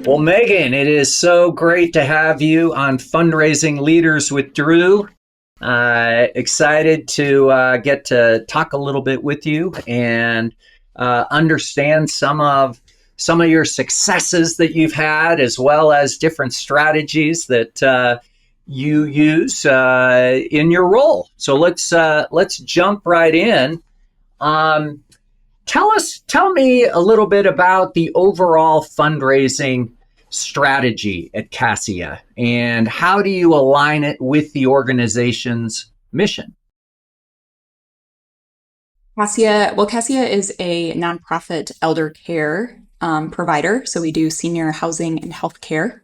Well, Megan, it is so great to have you on Fundraising Leaders with Drew. Excited to get to talk a little bit with you and understand some of your successes that you've had, as well as different strategies that you use in your role. So let's jump right in. Um, Tell me a little bit about the overall fundraising strategy at Cassia, and how do you align it with the organization's mission? Cassia is a nonprofit elder care provider. So we do senior housing and healthcare,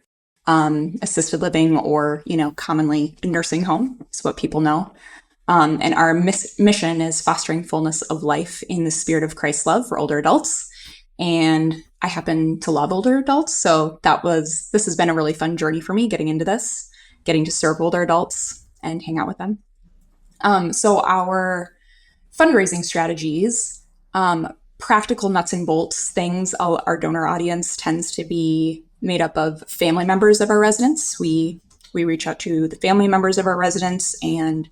assisted living, or, commonly nursing home is what people know. And our mission is fostering fullness of life in the spirit of Christ's love for older adults. And I happen to love older adults. So this has been a really fun journey for me getting into this, getting to serve older adults and hang out with them. So our fundraising strategies, practical nuts and bolts things. Our donor audience tends to be made up of family members of our residents. We reach out to the family members of our residents, and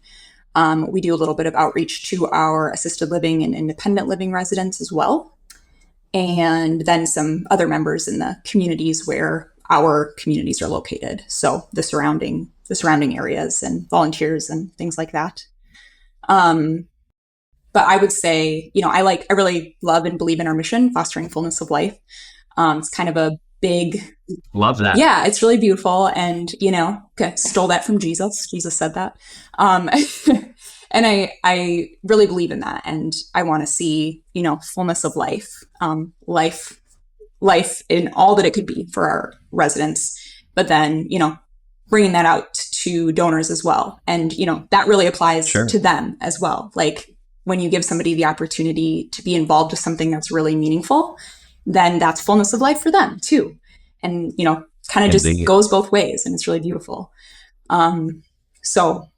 we do a little bit of outreach to our assisted living and independent living residents as well. And then some other members in the communities where our communities are located. So the surrounding areas and volunteers and things like that. But I would say, I really love and believe in our mission, fostering fullness of life. It's kind of a big... Love that. Yeah, it's really beautiful. And, stole that from Jesus. Jesus said that. And I really believe in that. And I want to see, fullness of life, life in all that it could be for our residents. But then, bringing that out to donors as well. And, that really applies to them as well. Like, when you give somebody the opportunity to be involved with something that's really meaningful, then that's fullness of life for them too. And, kind of just goes both ways, and it's really beautiful. So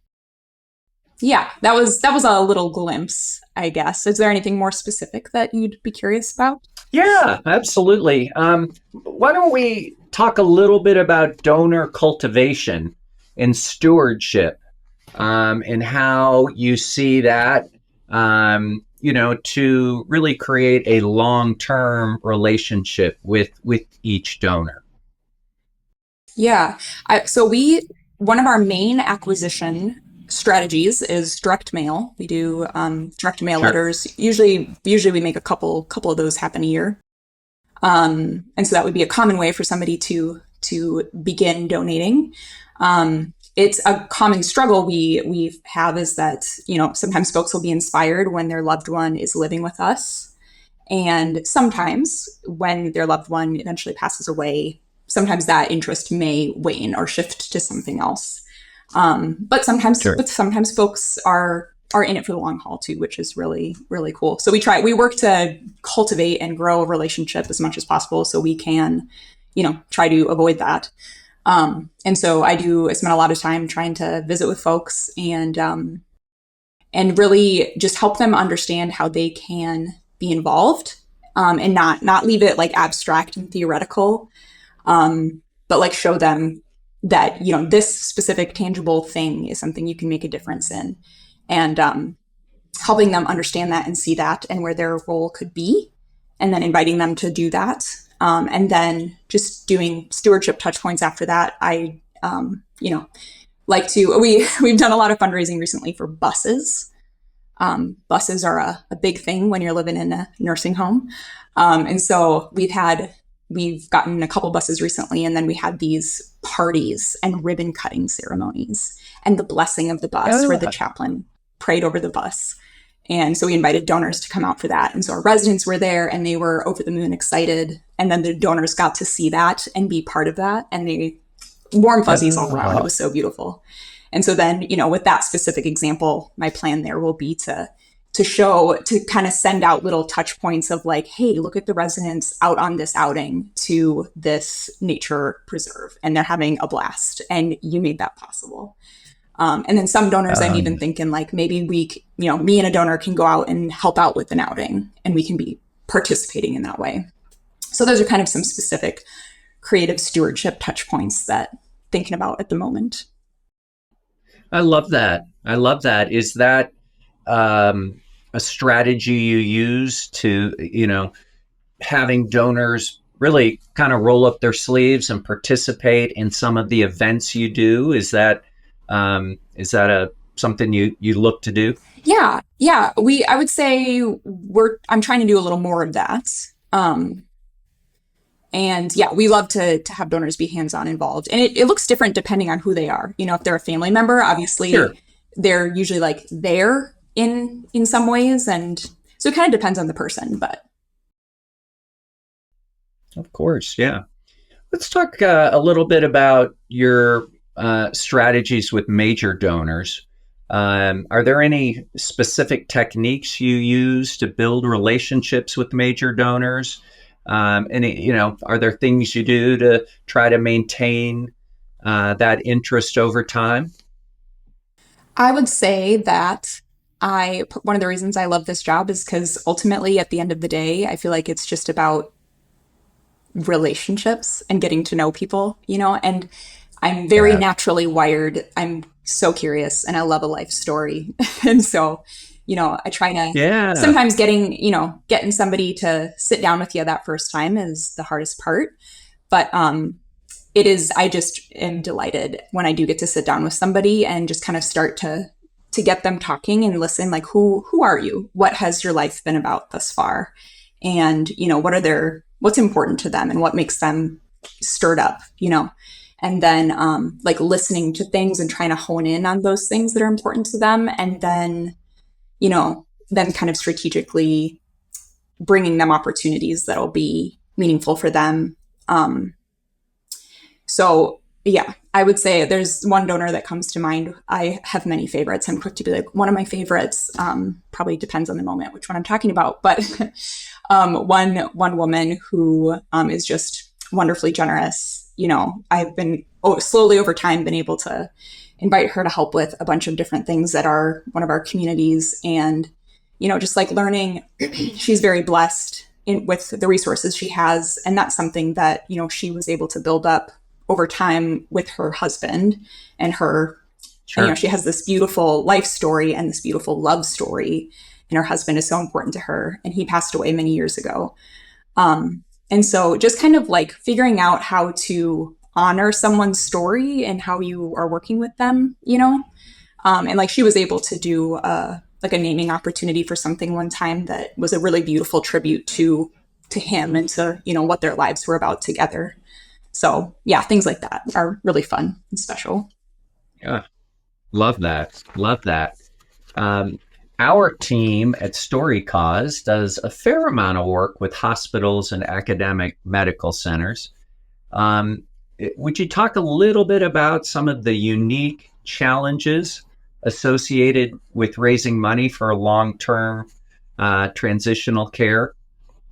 yeah, that was a little glimpse, I guess. Is there anything more specific that you'd be curious about? Yeah, absolutely. Why don't we talk a little bit about donor cultivation and stewardship, and how you see that, to really create a long-term relationship with each donor. Yeah. One of our main acquisition strategies is direct mail. We do direct mail letters. Usually we make a couple of those happen a year. And so that would be a common way for somebody to begin donating. It's a common struggle we have is that, sometimes folks will be inspired when their loved one is living with us. And sometimes when their loved one eventually passes away, sometimes that interest may wane or shift to something else. But sometimes folks are in it for the long haul too, which is really, really cool. So we work to cultivate and grow a relationship as much as possible so we can, try to avoid that. And so I spend a lot of time trying to visit with folks and really just help them understand how they can be involved, and not leave it like abstract and theoretical, but like show them that, this specific tangible thing is something you can make a difference in, and helping them understand that and see that and where their role could be, and then inviting them to do that. And then just doing stewardship touch points after that. I, like to, we've done a lot of fundraising recently for buses. Buses are a big thing when you're living in a nursing home. And so we've gotten a couple buses recently, and then we had these parties and ribbon cutting ceremonies and the blessing of the bus where the chaplain prayed over the bus. And so we invited donors to come out for that. And so our residents were there, and they were over the moon excited. And then the donors got to see that and be part of that. And they warm fuzzies all around. It was so beautiful. And so then, with that specific example, my plan there will be to kind of send out little touch points of like, hey, look at the residents out on this outing to this nature preserve, and they're having a blast, and you made that possible. And then some donors, I'm even thinking like maybe me and a donor can go out and help out with an outing, and we can be participating in that way. So those are kind of some specific creative stewardship touch points that thinking about at the moment. I love that. I love that. Is that a strategy you use to, having donors really kind of roll up their sleeves and participate in some of the events you do? Is that a something you look to do? Yeah, yeah. I would say I'm trying to do a little more of that. Um, and yeah, we love to have donors be hands-on involved. And it looks different depending on who they are. If they're a family member, Sure, obviously they're usually like there in some ways. And so it kind of depends on the person, but of course, yeah. Let's talk a little bit about your strategies with major donors. Are there any specific techniques you use to build relationships with major donors? Are there things you do to try to maintain that interest over time? I would say that one of the reasons I love this job is because ultimately at the end of the day, I feel like it's just about relationships and getting to know people, and I'm very Yeah, naturally wired. I'm so curious and I love a life story. And so, I try to yeah, sometimes getting somebody to sit down with you that first time is the hardest part. But I just am delighted when I do get to sit down with somebody and just kind of start to get them talking and listen, like who are you? What has your life been about thus far? And what's important to them and what makes them stirred up, and then like listening to things and trying to hone in on those things that are important to them, and then kind of strategically bringing them opportunities that'll be meaningful for them. So yeah, I would say there's one donor that comes to mind. I have many favorites. I'm quick to be like, one of my favorites, probably depends on the moment which one I'm talking about, but one woman who is just wonderfully generous. I've been slowly over time been able to invite her to help with a bunch of different things at our one of our communities, and just like learning. She's very blessed with the resources she has, and that's something that she was able to build up over time with her husband and her. And, sure. she has this beautiful life story and this beautiful love story, and her husband is so important to her, and he passed away many years ago. And so just kind of like figuring out how to honor someone's story and how you are working with them, and like she was able to do like a naming opportunity for something one time that was a really beautiful tribute to him and to what their lives were about together. So yeah, things like that are really fun and special. Yeah, love that. Love that. Um, our team at Story Cause does a fair amount of work with hospitals and academic medical centers. Um, would you talk a little bit about some of the unique challenges associated with raising money for long term transitional care?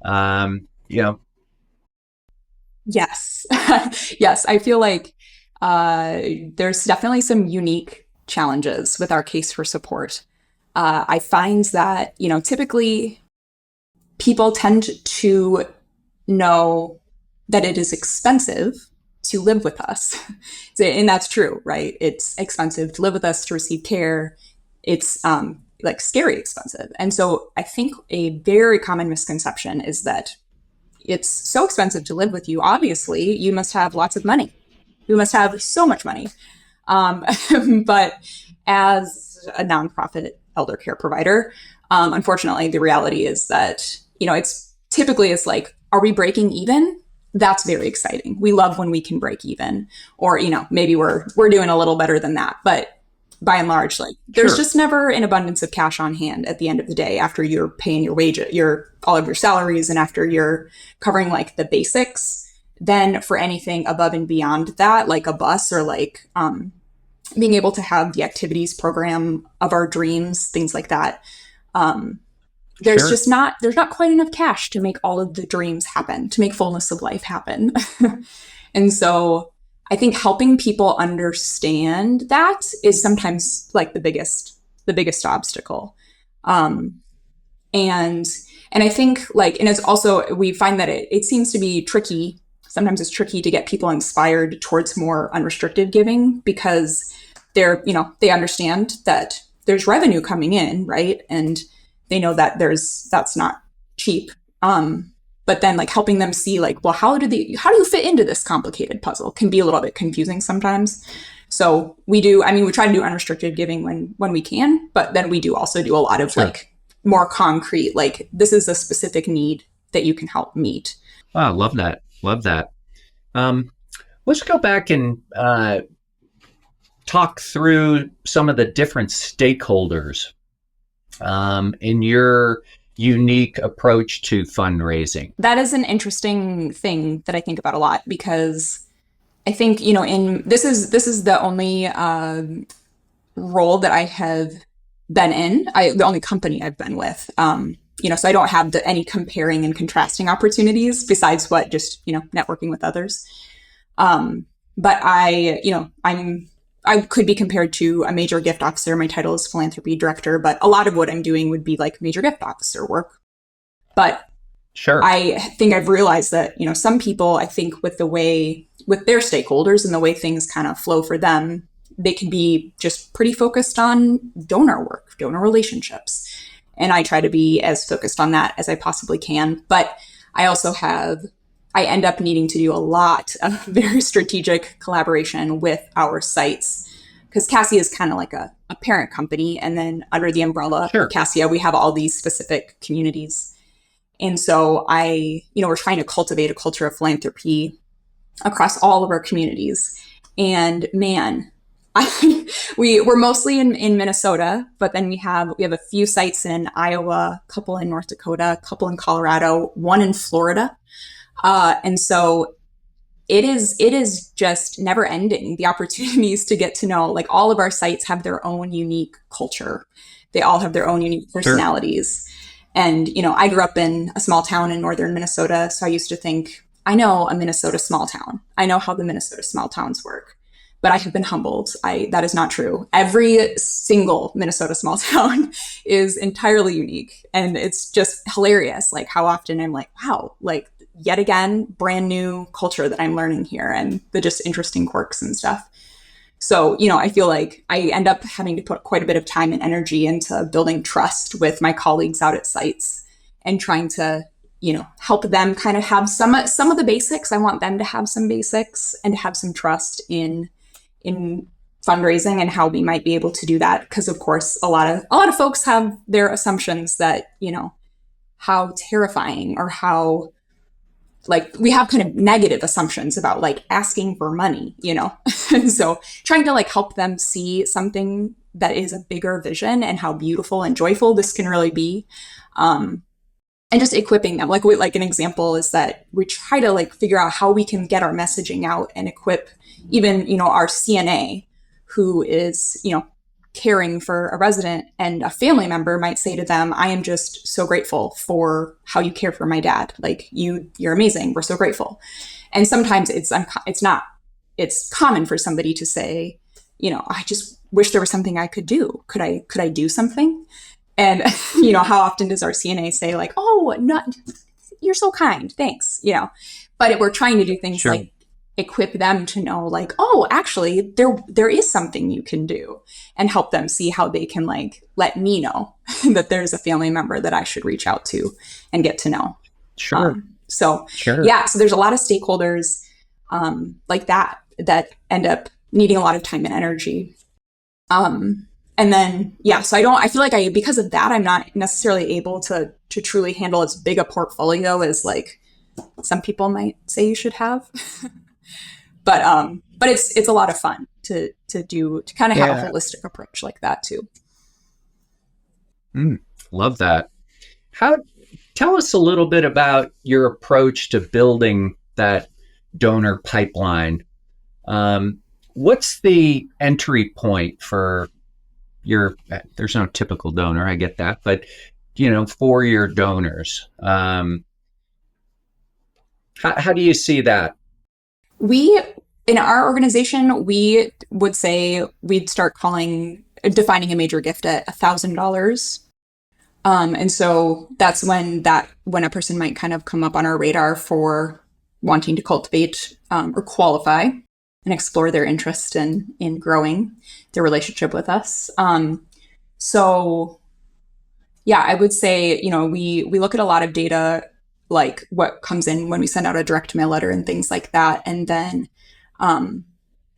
You know, Yes. Yes, I feel like there's definitely some unique challenges with our case for support. I find that, typically people tend to know that it is expensive to live with us. And that's true, right? It's expensive to live with us, to receive care. It's like scary expensive. And so I think a very common misconception is that it's so expensive to live with you. Obviously, you must have lots of money. You must have so much money. Um, but as a nonprofit elder care provider, unfortunately, the reality is that, it's like, are we breaking even? That's very exciting. We love when we can break even, or, maybe we're doing a little better than that. But by and large, like there's sure, just never an abundance of cash on hand at the end of the day after you're paying your wage, your all of your salaries, and after you're covering like the basics. Then for anything above and beyond that, like a bus or like being able to have the activities program of our dreams, things like that. Um, sure, there's not quite enough cash to make all of the dreams happen, to make fullness of life happen. And so I think helping people understand that is sometimes like the biggest obstacle. Um, and and I think like, and it's also, we find that it seems to be tricky sometimes it's tricky to get people inspired towards more unrestricted giving because they understand that there's revenue coming in, right? And they know that that's not cheap. But then like helping them see like, well, how do you fit into this complicated puzzle can be a little bit confusing sometimes. So we try to do unrestricted giving when we can, but then we do also do a lot of Sure. like more concrete, like this is a specific need that you can help meet. Wow, love that. Love that. Um, let's go back and talk through some of the different stakeholders in your unique approach to fundraising. That is an interesting thing that I think about a lot because I think, in this is the only role that I have been in, the only company I've been with. So I don't have any comparing and contrasting opportunities besides what just, networking with others. But I could be compared to a major gift officer. My title is philanthropy director, but a lot of what I'm doing would be like major gift officer work. But Sure. I think I've realized that, some people, I think with their stakeholders and the way things kind of flow for them, they can be just pretty focused on donor work, donor relationships. And I try to be as focused on that as I possibly can. But I also I end up needing to do a lot of very strategic collaboration with our sites because Cassia is kind of like a parent company. And then under the umbrella of Sure. Cassia, we have all these specific communities. And so we're trying to cultivate a culture of philanthropy across all of our communities. And man, we're mostly in Minnesota, but then we have a few sites in Iowa, a couple in North Dakota, a couple in Colorado, one in Florida. And so it is just never ending, the opportunities to get to know, like all of our sites have their own unique culture. They all have their own unique Sure. personalities. And, I grew up in a small town in northern Minnesota. So I used to think, I know a Minnesota small town. I know how the Minnesota small towns work. But I have been humbled. That is not true. Every single Minnesota small town is entirely unique. And it's just hilarious. Like how often I'm like, wow, like yet again, brand new culture that I'm learning here and the just interesting quirks and stuff. So, I feel like I end up having to put quite a bit of time and energy into building trust with my colleagues out at sites and trying to, help them kind of have some of the basics. I want them to have some basics and to have some trust in fundraising and how we might be able to do that. Because of course, a lot of folks have their assumptions that, how terrifying or how like we have kind of negative assumptions about like asking for money, and so trying to like help them see something that is a bigger vision and how beautiful and joyful this can really be. And just equipping them. Like an example is that we try to like figure out how we can get our messaging out and equip even, our CNA who is, caring for a resident, and a family member might say to them, I am just so grateful for how you care for my dad. Like you're amazing. We're so grateful. And sometimes it's common for somebody to say, I just wish there was something I could do. Could I do something? And, how often does our CNA say like, oh, not, you're so kind. Thanks. But we're trying to do things Sure. like equip them to know like, oh, actually there is something you can do, and help them see how they can like let me know that there's a family member that I should reach out to and get to know. Sure. So Sure. yeah, so there's a lot of stakeholders like that end up needing a lot of time and energy. And then, yeah, so I feel like because of that, I'm not necessarily able to truly handle as big a portfolio as like some people might say you should have. But it's a lot of fun to kind of have a Yeah. holistic approach like that too. Mm, love that. How Tell us a little bit about your approach to building that donor pipeline. What's the entry point for there's no typical donor, I get that, but for your donors, how do you see that? We in our organization, we would say we'd start defining a major gift at $1,000. And so that's when a person might kind of come up on our radar for wanting to cultivate or qualify and explore their interest in growing their relationship with us. So yeah, I would say, we look at a lot of data, like what comes in when we send out a direct mail letter and things like that, um,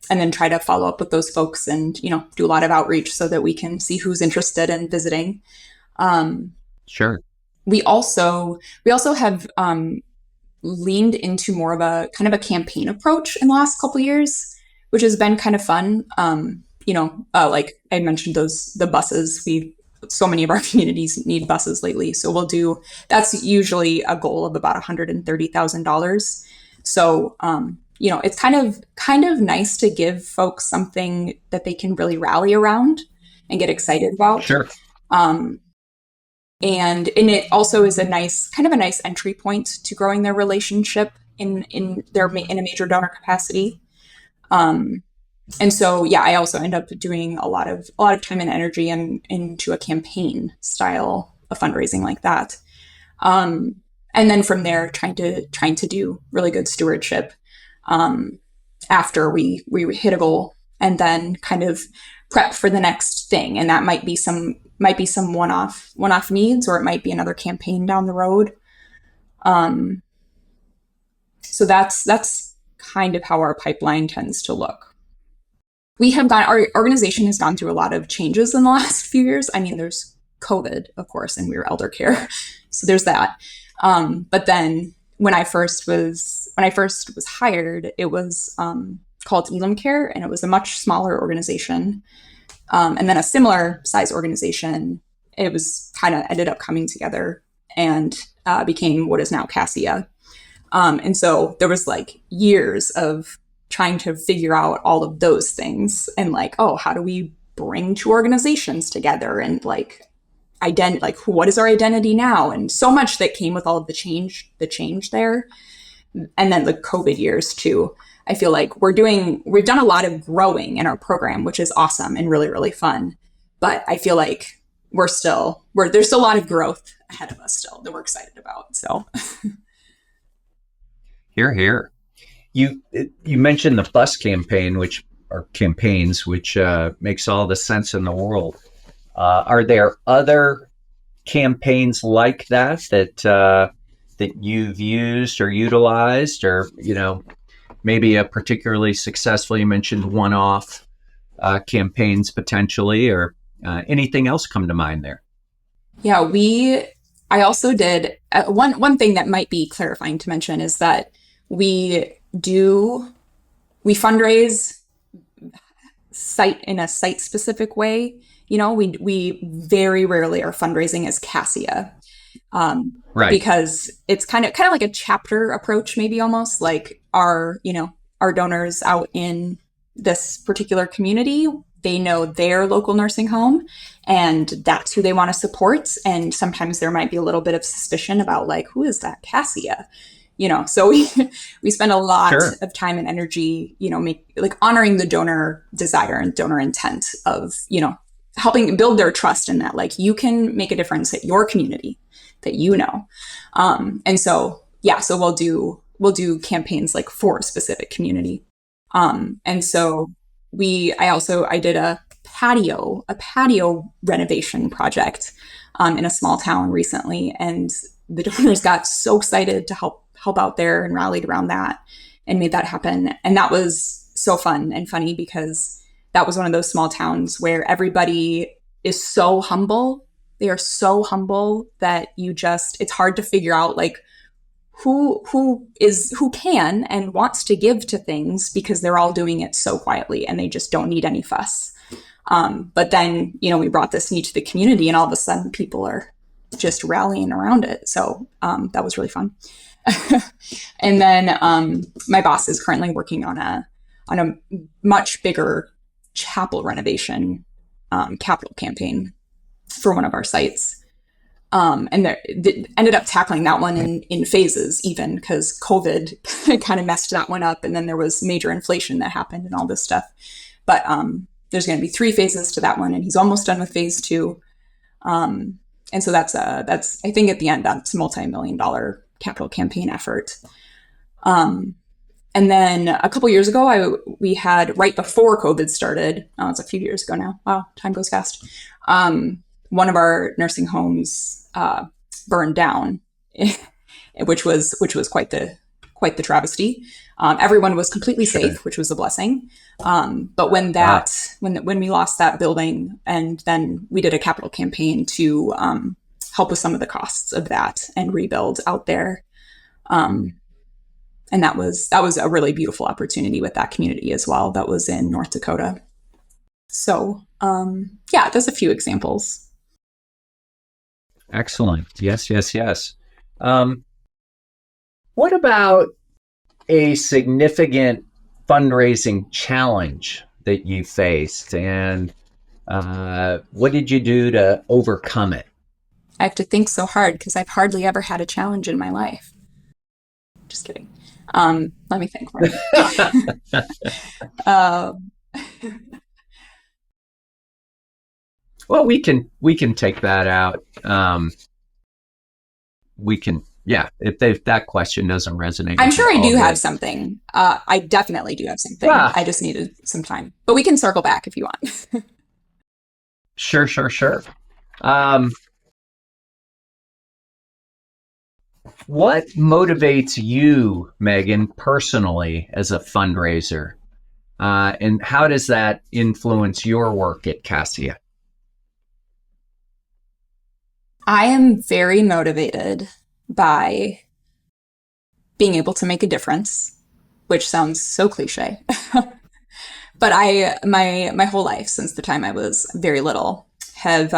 and then try to follow up with those folks and do a lot of outreach so that we can see who's interested in visiting. Um, Sure. we also have leaned into more of a kind of a campaign approach in the last couple of years, which has been kind of fun. Like I mentioned, the buses. So many of our communities need buses lately, so that's usually a goal of about $130,000. So it's kind of nice to give folks something that they can really rally around and get excited about. Sure. Um, and it also is a nice entry point to growing their relationship in a major donor capacity. Um, and so yeah, I also end up doing a lot of time and energy into a campaign style of fundraising like that. Um, and then from there, trying to do really good stewardship um, after we hit a goal, and then kind of prep for the next thing. And that might be some one off needs, or it might be another campaign down the road. Um, so that's kind of how our pipeline tends to look. Our organization has gone through a lot of changes in the last few years. I mean, there's COVID, of course, and we were elder care, so there's that. But then when I first was hired, it was called Elam Care, and it was a much smaller organization. And then a similar size organization, it was kind of ended up coming together and became what is now Cassia. And so there was like years of trying to figure out all of those things and like, oh, how do we bring two organizations together and like what is our identity now? And so much that came with all of the change there. And then the COVID years too. I feel like we've done a lot of growing in our program, which is awesome and really, really fun. But I feel like there's still a lot of growth ahead of us still that we're excited about. So Here, here. You mentioned the bus campaign, which are campaigns, which makes all the sense in the world. Are there other campaigns like that you've used or utilized, or maybe a particularly successful? You mentioned one-off campaigns potentially, or anything else come to mind there? yeah, I also did one thing that might be clarifying to mention is that we do, we fundraise in a site specific way. We very rarely are fundraising as Cassia, Right. because it's kind of like a chapter approach, maybe almost like our donors out in this particular community. They know their local nursing home, and that's who they want to support. And sometimes there might be a little bit of suspicion about like, who is that Cassia? So we spend a lot Sure. of time and energy, honoring the donor desire and donor intent of, helping build their trust in that, like, you can make a difference at your community that and so yeah, so we'll do campaigns like for a specific community. And so I did a patio renovation project in a small town recently, and the donors got so excited to help out there and rallied around that and made that happen. And that was so fun and funny because that was one of those small towns where everybody is so humble. They are so humble that it's hard to figure out like who can and wants to give to things, because they're all doing it so quietly and they just don't need any fuss. But then, we brought this need to the community, and all of a sudden people are just rallying around it. So that was really fun. And then my boss is currently working on a much bigger chapel renovation capital campaign for one of our sites. And ended up tackling that one in phases, even because COVID kind of messed that one up. And then there was major inflation that happened and all this stuff. But there's going to be 3 phases to that one, and he's almost done with phase 2. And so that's I think at the end, that's a multi-million-dollar capital campaign effort. And then a couple years ago, we had right before COVID started. Oh, it's a few years ago now. Wow, time goes fast. One of our nursing homes burned down, which was quite the travesty. Everyone was completely Sure. safe, which was a blessing. But Ah, when we lost that building, and then we did a capital campaign to help with some of the costs of that and rebuild out there. Um, and that was a really beautiful opportunity with that community as well. That was in North Dakota. So yeah, there's a few examples. excellent. Yes, yes, yes. Um, what about a significant fundraising challenge that you faced, and what did you do to overcome it? I have to think so hard because I've hardly ever had a challenge in my life. Just kidding. Let me think for a minute. uh, Well, we can take that out. We can, yeah. If that question doesn't resonate I'm with you, sure I all do have good. something. I definitely do have something. Ah, I just needed some time, but we can circle back if you want. sure, sure, sure. Um, what motivates you, Megan, personally as a fundraiser? And how does that influence your work at Cassia? I am very motivated by being able to make a difference, which sounds so cliche. But my whole life since the time I was very little have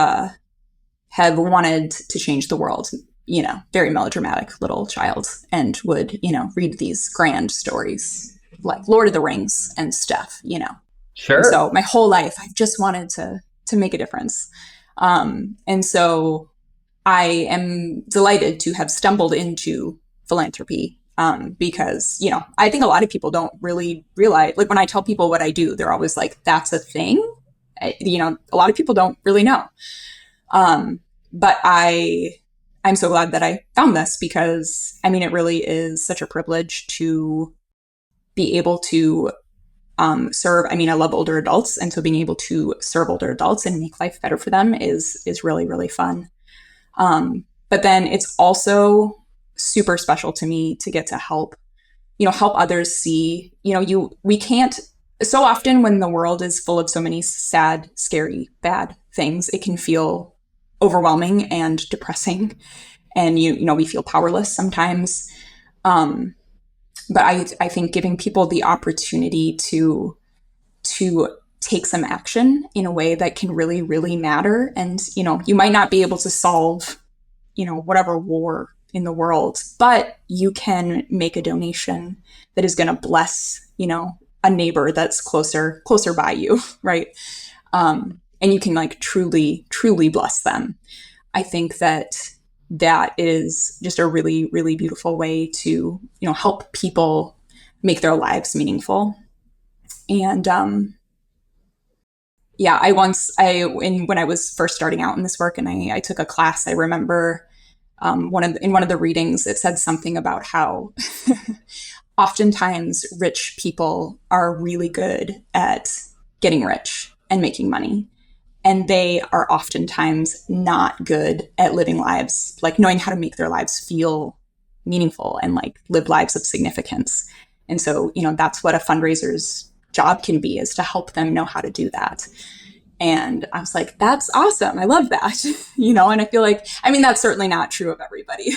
wanted to change the world. You know, very melodramatic little child, and would read these grand stories like Lord of the Rings and stuff. And Sure. so my whole life I've just wanted to make a difference. And so I am delighted to have stumbled into philanthropy, because I think a lot of people don't really realize. Like when I tell people what I do, they're always like, "That's a thing." A lot of people don't really know. But I'm so glad that I found this because I mean it really is such a privilege to be able to serve. I mean, I love older adults, and so being able to serve older adults and make life better for them is really really fun. But then it's also super special to me to get to help others see. We can't. So often when the world is full of so many sad, scary, bad things, it can feel overwhelming and depressing, and we feel powerless sometimes. Um, but I think giving people the opportunity to take some action in a way that can really really matter, and you might not be able to solve whatever war in the world, but you can make a donation that is going to bless a neighbor that's closer by you, right? And you can like truly truly bless them. I think that is just a really really beautiful way to help people make their lives meaningful. And yeah, when I was first starting out in this work, and I took a class, I remember in one of the readings it said something about how oftentimes rich people are really good at getting rich and making money, and they are oftentimes not good at living lives, like knowing how to make their lives feel meaningful and like live lives of significance. And so that's what a fundraiser's job can be, is to help them know how to do that. And I was like, that's awesome. I love that. And I feel like, I mean, that's certainly not true of everybody.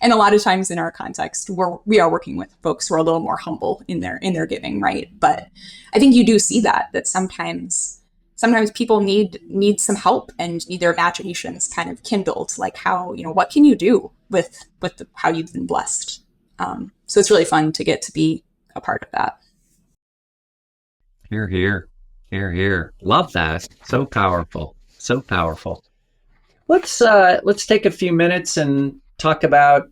And a lot of times in our context, we are working with folks who are a little more humble in their giving, right? But I think you do see that sometimes people need some help and need their imaginations kind of kindled, like how, what can you do with how you've been blessed? So it's really fun to get to be a part of that. Here, here, here, here. Love that. So powerful. So powerful. Let's take a few minutes and talk about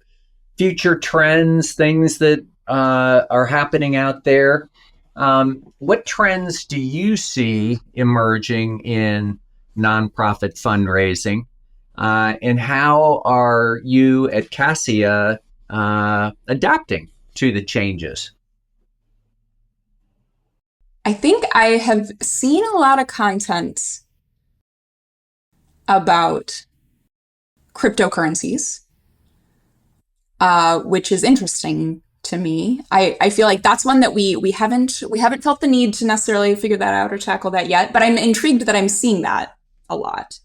future trends, things that are happening out there. What trends do you see emerging in nonprofit fundraising? And how are you at Cassia adapting? to the changes? I think I have seen a lot of content about cryptocurrencies, which is interesting to me. I feel like that's one that we haven't felt the need to necessarily figure that out or tackle that yet. But I'm intrigued that I'm seeing that a lot.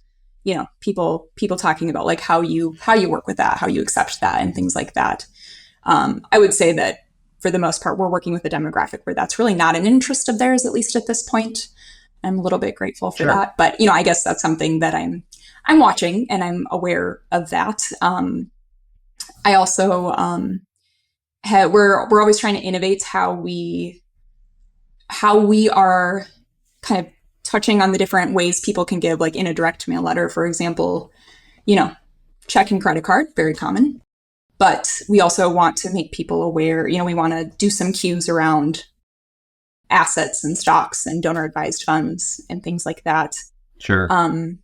You know, people talking about like how you work with that, how you accept that, and things like that. I would say that for the most part, we're working with a demographic where that's really not an interest of theirs, at least at this point. I'm a little bit grateful for Sure. that, but I guess that's something that I'm watching and I'm aware of that. I also we're always trying to innovate how we are kind of touching on the different ways people can give, like in a direct mail letter, for example. You know, check and credit card, very common. But we also want to make people aware, we want to do some cues around assets and stocks and donor advised funds and things like that. Sure. And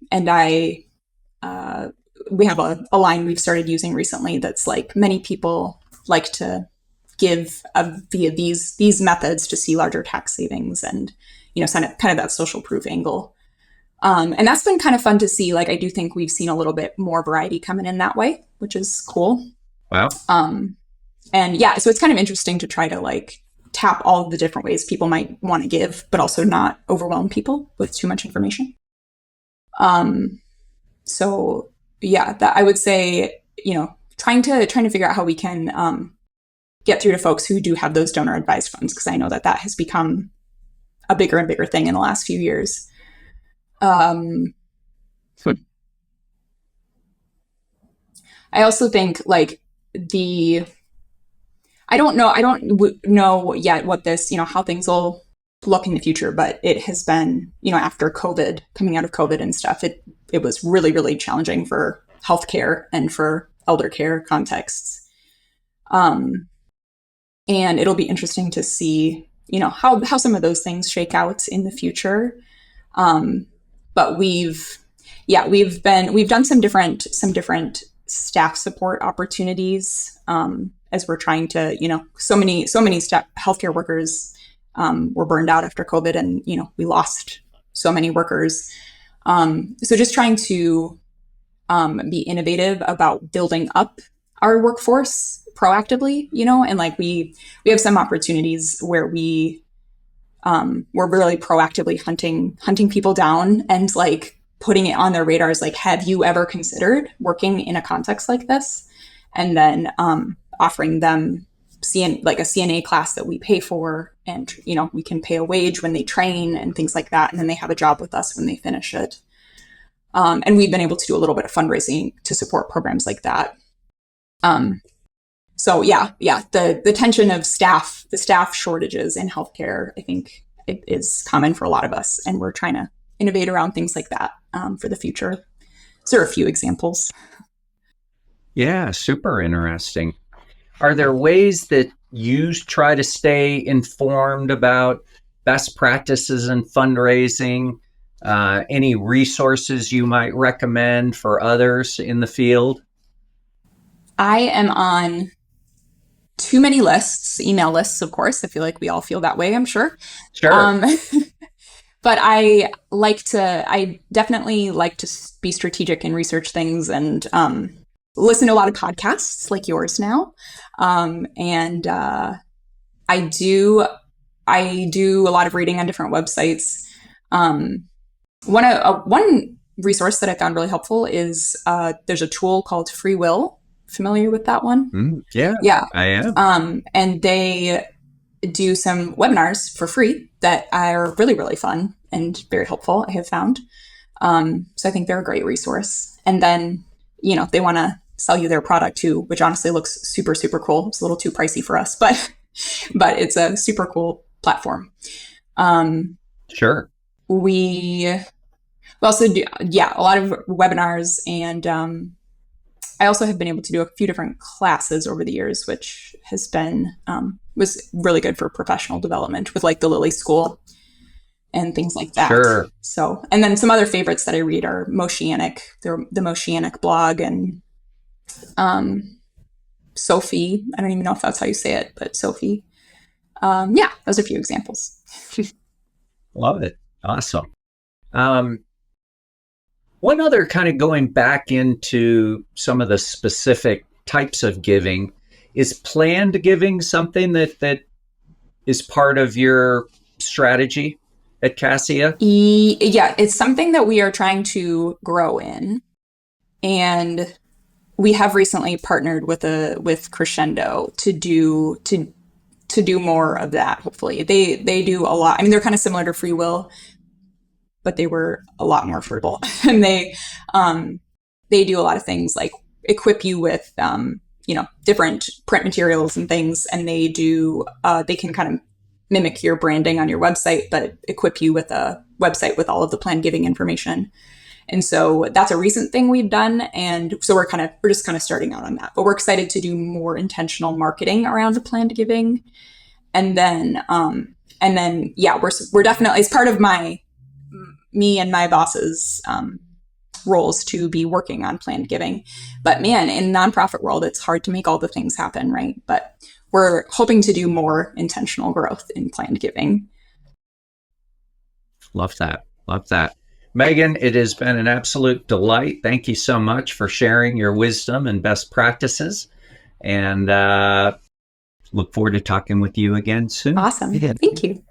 uh, we have a line we've started using recently that's like many people like to give via these methods to see larger tax savings and, kind of that social proof angle. And that's been kind of fun to see. Like, I do think we've seen a little bit more variety coming in that way, which is cool. Wow. And yeah, so it's kind of interesting to try to like tap all of the different ways people might want to give, but also not overwhelm people with too much information. So yeah, that I would say, trying to figure out how we can get through to folks who do have those donor advised funds, because I know that has become a bigger and bigger thing in the last few years. Um, I also think like the I don't know yet what this, how things will look in the future, but it has been, after COVID, coming out of COVID and stuff, it was really, really challenging for healthcare and for elder care contexts. Um, and it'll be interesting to see, how some of those things shake out in the future. Um, but we've done some different staff support opportunities, as we're trying to, so many healthcare workers were burned out after COVID, and we lost so many workers. So just trying to be innovative about building up our workforce proactively, and like we have some opportunities where we're really proactively hunting people down and like putting it on their radars. Like, have you ever considered working in a context like this? And then offering them like a CNA class that we pay for, and we can pay a wage when they train and things like that, and then they have a job with us when they finish it. And we've been able to do a little bit of fundraising to support programs like that. So yeah, the tension of the staff shortages in healthcare, I think it is common for a lot of us, and we're trying to innovate around things like that for the future. So there are a few examples. Yeah, super interesting. Are there ways that you try to stay informed about best practices in fundraising? Any resources you might recommend for others in the field? I am on too many lists, email lists, of course. I feel like we all feel that way, I'm sure. Sure. Um, but I definitely like to be strategic and research things, and listen to a lot of podcasts like yours now. And I do, I do a lot of reading on different websites. Um, one resource that I found really helpful is there's a tool called Free Will. Familiar with that one? Yeah, Yeah. I am. And they do some webinars for free that are really, really fun and very helpful, I have found. So I think they're a great resource. And then, they want to sell you their product too, which honestly looks super, super cool. It's a little too pricey for us, but it's a super cool platform. Sure. We also do, yeah, a lot of webinars, and I also have been able to do a few different classes over the years, which has been was really good for professional development with like the Lilly School and things like that. Sure. So, and then some other favorites that I read are Moshianic, the Moshianic blog, and um, Sophie. I don't even know if that's how you say it, but Sophie. Yeah, those are a few examples. Love it. Awesome. Um, One other kind of going back into some of the specific types of giving, is planned giving something that is part of your strategy at Cassia? Yeah, it's something that we are trying to grow in, and we have recently partnered with Crescendo to do more of that. Hopefully, they do a lot. I mean, they're kind of similar to Free Will, but they were a lot more frugal, and um, they do a lot of things like equip you with different print materials and things, and they can kind of mimic your branding on your website, but equip you with a website with all of the planned giving information. And so that's a recent thing we've done. And so we're just kind of starting out on that. But we're excited to do more intentional marketing around the planned giving. And then yeah, we're definitely, it's part of me and my boss's roles to be working on planned giving. But man, in the nonprofit world, it's hard to make all the things happen, right? But we're hoping to do more intentional growth in planned giving. Love that. Love that. Megan, it has been an absolute delight. Thank you so much for sharing your wisdom and best practices. And look forward to talking with you again soon. Awesome. Thank you.